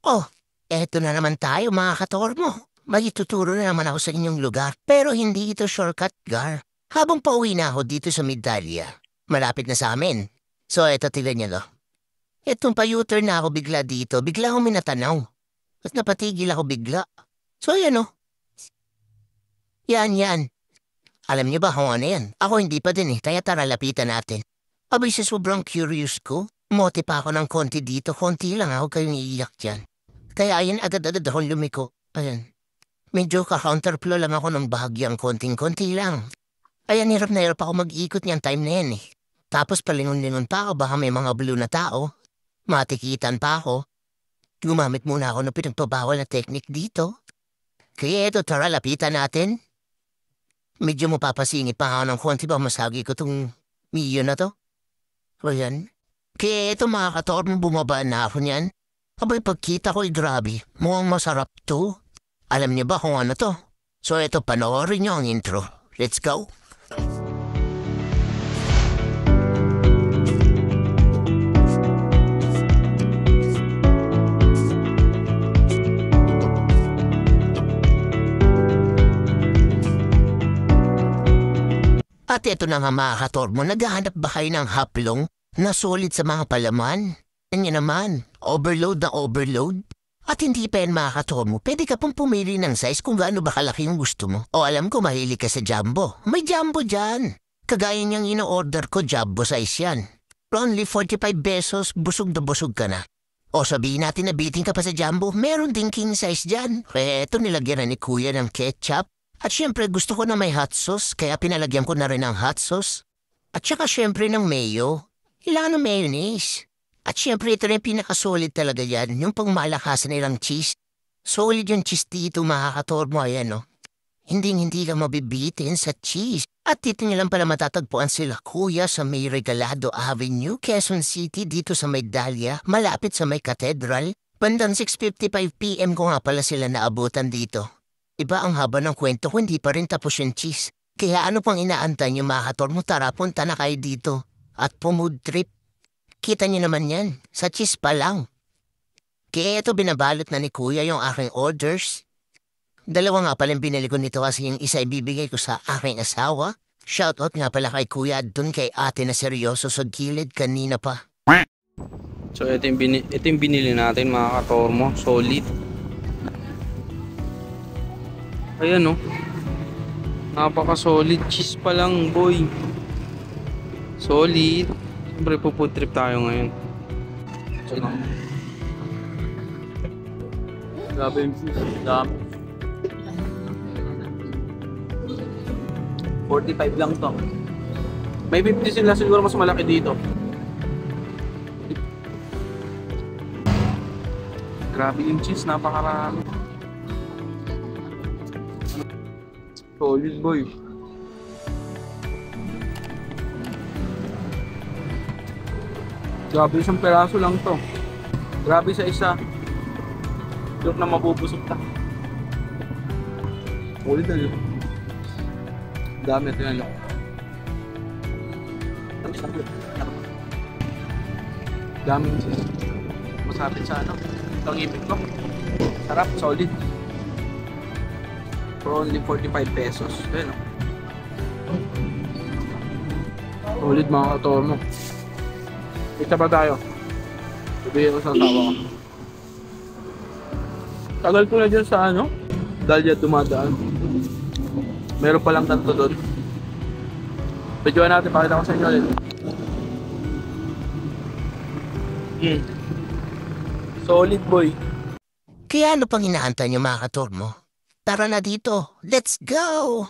Oh, eto na naman tayo mga katormo. May ituturo na naman ako sa inyong lugar, pero hindi ito shortcut, Gar. Habang pauwi na ako dito sa Medalya, malapit na sa amin. So eto tignan niyo, no? Etong pa-U-turn na ako bigla dito, bigla akong minatanaw. At napatigil ako bigla. So yan, no? Yan. Alam niyo ba kung ano yan? Ako hindi pa din eh, kaya tara lapitan natin. Abay sa sobrang curious ko, mote pa ako ng konti dito, konti lang ako kayong iiyak dyan. Kaya ayan agad-agad akong lumiko. Ayan. Medyo ka-counterflow lang ako ng bahagyang konting-konti lang. Ayan, hirap na hirap ako mag-ikot niyan time na yan eh. Tapos palingon-lingon pa ako, baka may mga blue na tao. Matikitan pa ako. Gumamit muna ako ng pinagpabawal na technique dito. Kaya eto, tara, lapitan natin. Medyo mapapasingit pa ako ng konti ba masagi ko tong Mio na to. Ayan. Kaya eto mga katormo, bumaba na ako niyan. Abay pagkita ko'y grabe, mukhang masarap to. Alam niyo ba kung ano to? So eto, panoorin niyo ang intro. Let's go! At eto na nga mga katormo, naghahanap ba kayo ng haplong na solid sa mga palaman? Yan naman, overload na overload. At hindi pa yan mga katormo, pwede ka pong pumili ng size kung gaano ba kalaki yung gusto mo. O alam ko mahilig ka sa jumbo, may jumbo dyan. Kagaya niyang ino-order ko, jumbo size yan. For only 45 pesos, busog na busog ka na. O sabihin natin na biting ka pa sa jumbo, meron ding king size dyan. Kaya eto nilagyan na ni kuya ng ketchup. At syempre gusto ko na may hot sauce, kaya pinalagyan ko na rin ng hot sauce. At saka syempre ng mayo. Kailangan ng mayonnaise. At syempre ito na yung pinakasolid talaga yan, yung pangmalakasan nilang cheese. Solid yung cheese dito mga katormo, ayan no. Hindi ka mabibitin sa cheese. At dito nilang pala matatagpuan sila kuya sa may Regalado Avenue, Quezon City dito sa Medalya, malapit sa may cathedral. Bandang 6:55 PM ko nga pala sila naabutan dito. Iba ang haba ng kwento ko, hindi pa rin tapos yung cheese. Kaya ano pang inaantay niyo mga katormo, tara punta na kayo dito. At pumood trip. Kita niyo naman yan, sa cheese pa lang. Kaya ito binabalot na ni kuya yung aking orders. Dalawa nga palang binili ko nito kasi yung isa ibibigay ko sa aking asawa. Shoutout nga pala kay kuya at dun kay ate na seryoso sa gilid kanina pa. So ito yung binili natin mga katormo, solid. Ayan oh. Napaka-solid cheese pa lang, boy. Solid. Siyempre po trip tayo ngayon. So, grabe yung cheese. Dami. 45 lang to. May 50 sila siguro mas malaki dito. Grabe yung cheese. Napakarami. Solid, boy. Grabe, isang peraso lang to. Grabe sa isa. Yung na mabubusog ta. Solid na yun. Dami ito yan. Dami yung cheese. Masapit sa ano. Itong ibig ko. Sarap, solid. For only 45 pesos. Ayan o. Solid mga katormo. Kita pa tayo. Sabihin ko sa tawa ko. Tagal ko na dyan sa ano. Dalya dumadaan. Meron palang tanto doon. Videoan natin. Pakita ko sa inyo ulit. Solid, boy. Kaya ano pang inaantay niyo mga katormo? Tara na dito, let's go!